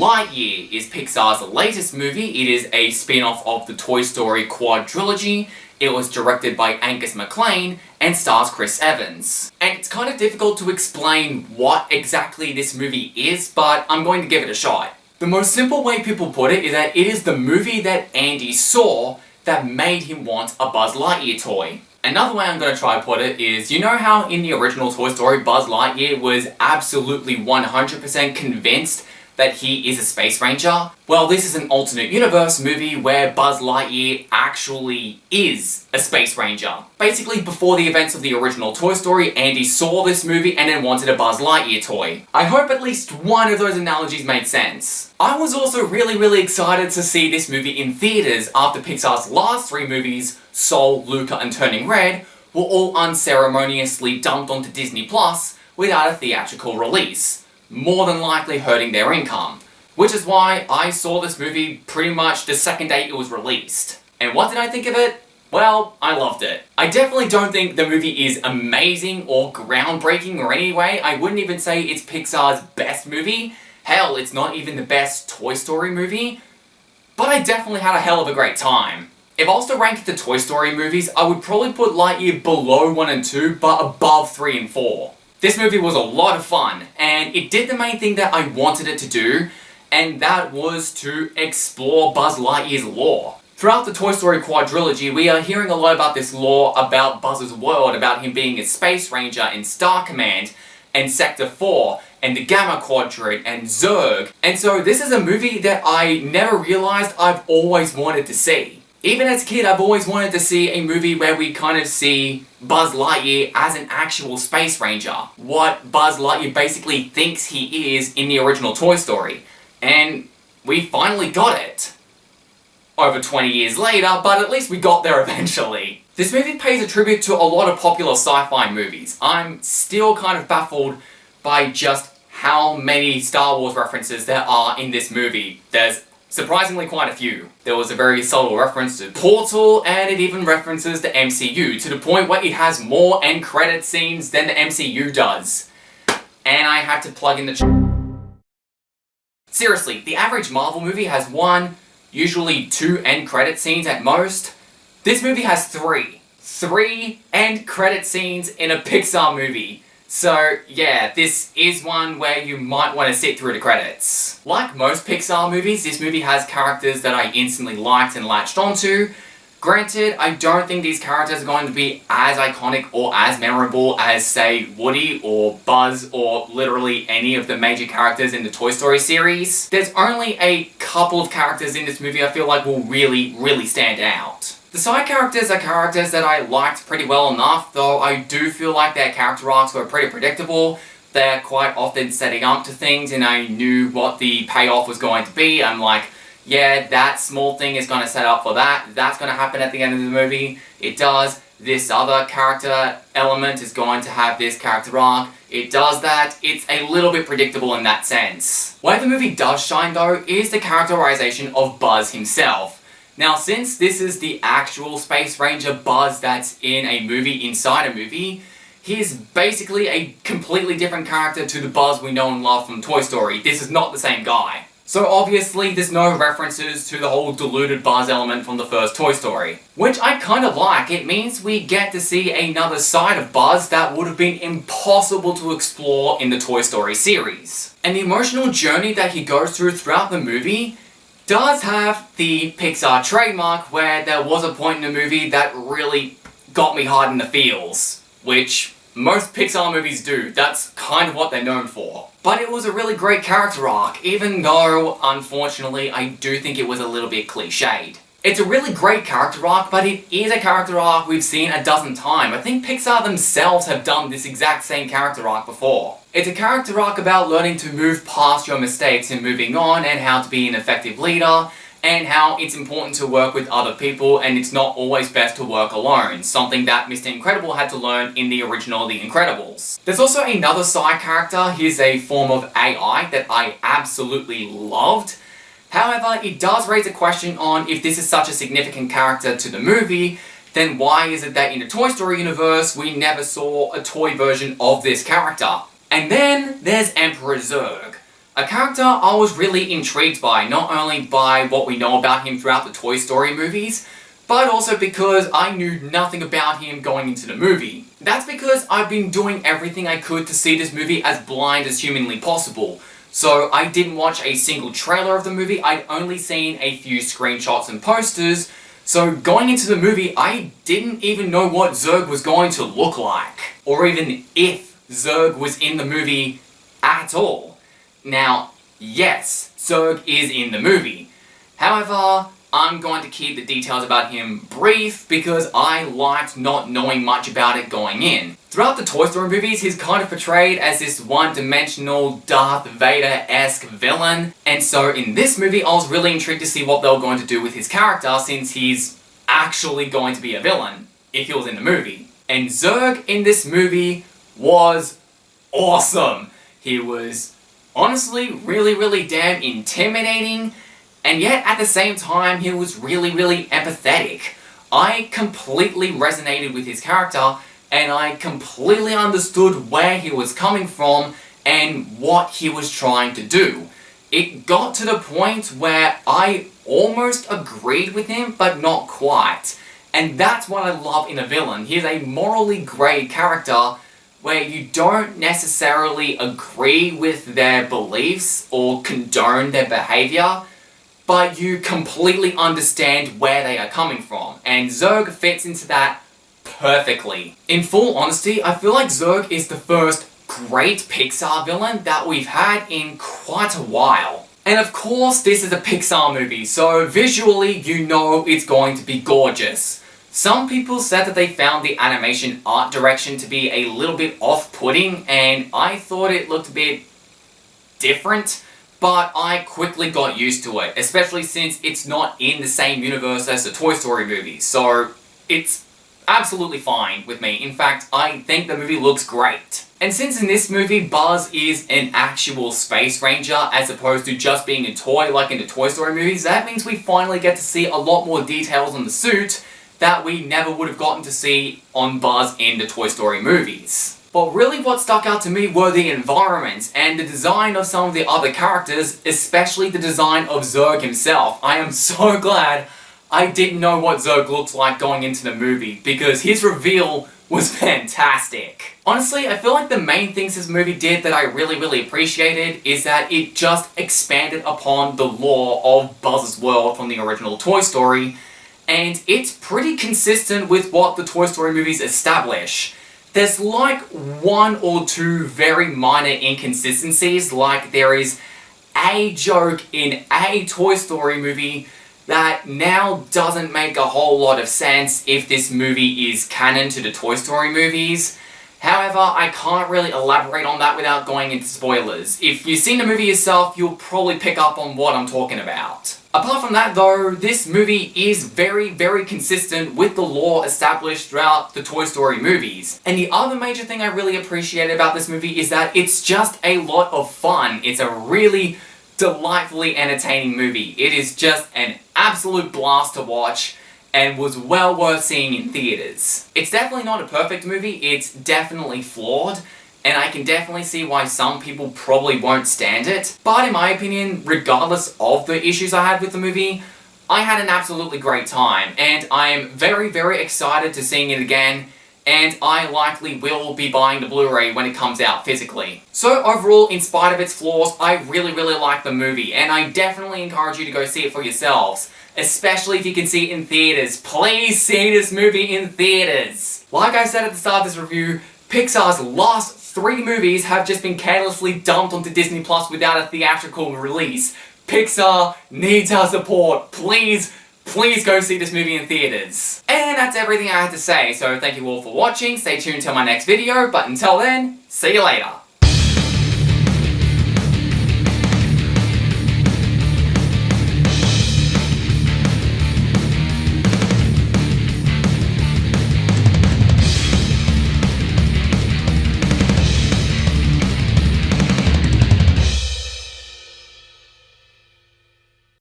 Lightyear is Pixar's latest movie. It is a spin-off of the Toy Story quadrilogy. It was directed by Angus MacLane and stars Chris Evans. And it's kind of difficult to explain what exactly this movie is, but I'm going to give it a shot. The most simple way people put it is that it is the movie that Andy saw that made him want a Buzz Lightyear toy. Another way I'm going to try to put it is, you know how in the original Toy Story Buzz Lightyear was absolutely 100% convinced that he is a space ranger? Well, this is an alternate universe movie where Buzz Lightyear actually is a space ranger. Basically, before the events of the original Toy Story, Andy saw this movie and then wanted a Buzz Lightyear toy. I hope at least one of those analogies made sense. I was also really excited to see this movie in theaters after Pixar's last three movies, Soul, Luca and Turning Red, were all unceremoniously dumped onto Disney Plus without a theatrical release, more than likely hurting their income. Which is why I saw this movie pretty much the second day it was released. And what did I think of it? Well, I loved it. I definitely don't think the movie is amazing or groundbreaking or any way. I wouldn't even say it's Pixar's best movie. Hell, it's not even the best Toy Story movie. But I definitely had a hell of a great time. If I was to rank the Toy Story movies, I would probably put Lightyear below 1 and 2, but above 3 and 4. This movie was a lot of fun, and it did the main thing that I wanted it to do, and that was to explore Buzz Lightyear's lore. Throughout the Toy Story quadrilogy, we are hearing a lot about this lore about Buzz's world, about him being a space ranger in Star Command, and Sector 4, and the Gamma Quadrant, and Zerg. And so this is a movie that I never realized I've always wanted to see. Even as a kid, I've always wanted to see a movie where we kind of see Buzz Lightyear as an actual space ranger. What Buzz Lightyear basically thinks he is in the original Toy Story. And we finally got it. Over 20 years later, but at least we got there eventually. This movie pays a tribute to a lot of popular sci-fi movies. I'm still kind of baffled by just how many Star Wars references there are in this movie. There's surprisingly quite a few. There was a very subtle reference to Portal, and it even references the MCU, to the point where it has more end credit scenes than the MCU does. And I had to plug in the Seriously, the average Marvel movie has 1, usually 2 end credit scenes at most. This movie has 3. 3 end credit scenes in a Pixar movie. So yeah, this is one where you might want to sit through the credits. Like most Pixar movies, this movie has characters that I instantly liked and latched onto. Granted, I don't think these characters are going to be as iconic or as memorable as, say, Woody or Buzz or literally any of the major characters in the Toy Story series. There's only a couple of characters in this movie I feel like will really stand out. The side characters are characters that I liked pretty well enough, though I do feel like their character arcs were pretty predictable. They're quite often setting up to things and I knew what the payoff was going to be. I'm like, yeah, that small thing is going to set up for that. That's going to happen at the end of the movie. It does. This other character element is going to have this character arc. It does that. It's a little bit predictable in that sense. Where the movie does shine though is the characterization of Buzz himself. Now, since this is the actual Space Ranger Buzz that's in a movie inside a movie, he's basically a completely different character to the Buzz we know and love from Toy Story. This is not the same guy. So obviously, there's no references to the whole diluted Buzz element from the first Toy Story. Which I kind of like. It means we get to see another side of Buzz that would have been impossible to explore in the Toy Story series. And the emotional journey that he goes through throughout the movie does have the Pixar trademark where there was a point in the movie that really got me hard in the feels, which most Pixar movies do. That's kind of what they're known for. But it was a really great character arc, even though, unfortunately, I do think it was a little bit cliched. It's a really great character arc, but it is a character arc we've seen a dozen times. I think Pixar themselves have done this exact same character arc before. It's a character arc about learning to move past your mistakes and moving on, and how to be an effective leader, and how it's important to work with other people and it's not always best to work alone, something that Mr. Incredible had to learn in the original The Incredibles. There's also another side character. He's a form of AI that I absolutely loved. However, it does raise a question on if this is such a significant character to the movie, then why is it that in the Toy Story universe we never saw a toy version of this character? And then there's Emperor Zerg, A character I was really intrigued by, not only by what we know about him throughout the Toy Story movies, but also because I knew nothing about him going into the movie. That's because I've been doing everything I could to see this movie as blind as humanly possible. So I didn't watch a single trailer of the movie, I'd only seen a few screenshots and posters, so going into the movie I didn't even know what Zerg was going to look like. Or even if Zerg was in the movie at all. Now, yes, Zerg is in the movie. However, I'm going to keep the details about him brief because I liked not knowing much about it going in. Throughout the Toy Story movies, he's kind of portrayed as this one-dimensional Darth Vader-esque villain, and so in this movie I was really intrigued to see what they were going to do with his character since he's actually going to be a villain if he was in the movie. And Zerg in this movie was awesome. He was honestly really damn intimidating, and yet at the same time he was really empathetic. I completely resonated with his character and I completely understood where he was coming from and what he was trying to do. It got to the point where I almost agreed with him, but not quite. And that's what I love in a villain. He's a morally grey character where you don't necessarily agree with their beliefs or condone their behaviour, but you completely understand where they are coming from. And Zerg fits into that perfectly. In full honesty, I feel like Zerg is the first great Pixar villain that we've had in quite a while. And of course, this is a Pixar movie, so visually you know it's going to be gorgeous. Some people said that they found the animation art direction to be a little bit off-putting, and I thought it looked a bit different, but I quickly got used to it, especially since it's not in the same universe as the Toy Story movies, so it's absolutely fine with me. In fact, I think the movie looks great. And since in this movie Buzz is an actual space ranger as opposed to just being a toy like in the Toy Story movies, that means we finally get to see a lot more details on the suit that we never would have gotten to see on Buzz in the Toy Story movies. But really what stuck out to me were the environments and the design of some of the other characters, especially the design of Zerg himself. I am so glad I didn't know what Zerg looks like going into the movie, because his reveal was fantastic. Honestly, I feel like the main things this movie did that I really appreciated is that it just expanded upon the lore of Buzz's world from the original Toy Story, and it's pretty consistent with what the Toy Story movies establish. There's like one or two very minor inconsistencies, like there is a joke in a Toy Story movie that now doesn't make a whole lot of sense if this movie is canon to the Toy Story movies. However, I can't really elaborate on that without going into spoilers. If you've seen the movie yourself, you'll probably pick up on what I'm talking about. Apart from that though, this movie is very consistent with the lore established throughout the Toy Story movies. And the other major thing I really appreciate about this movie is that it's just a lot of fun. It's a really delightfully entertaining movie. It is just an absolute blast to watch and was well worth seeing in theaters. It's definitely not a perfect movie, it's definitely flawed, and I can definitely see why some people probably won't stand it, but in my opinion, regardless of the issues I had with the movie, I had an absolutely great time, and I am very excited to seeing it again, and I likely will be buying the Blu-ray when it comes out physically. So overall, in spite of its flaws, I really like the movie, and I definitely encourage you to go see it for yourselves, especially if you can see it in theaters. Please see this movie in theaters! Like I said at the start of this review, Pixar's last 3 movies have just been carelessly dumped onto Disney Plus without a theatrical release. Pixar needs our support. Please go see this movie in theaters. And that's everything I had to say, so thank you all for watching, stay tuned till my next video, but until then, see you later.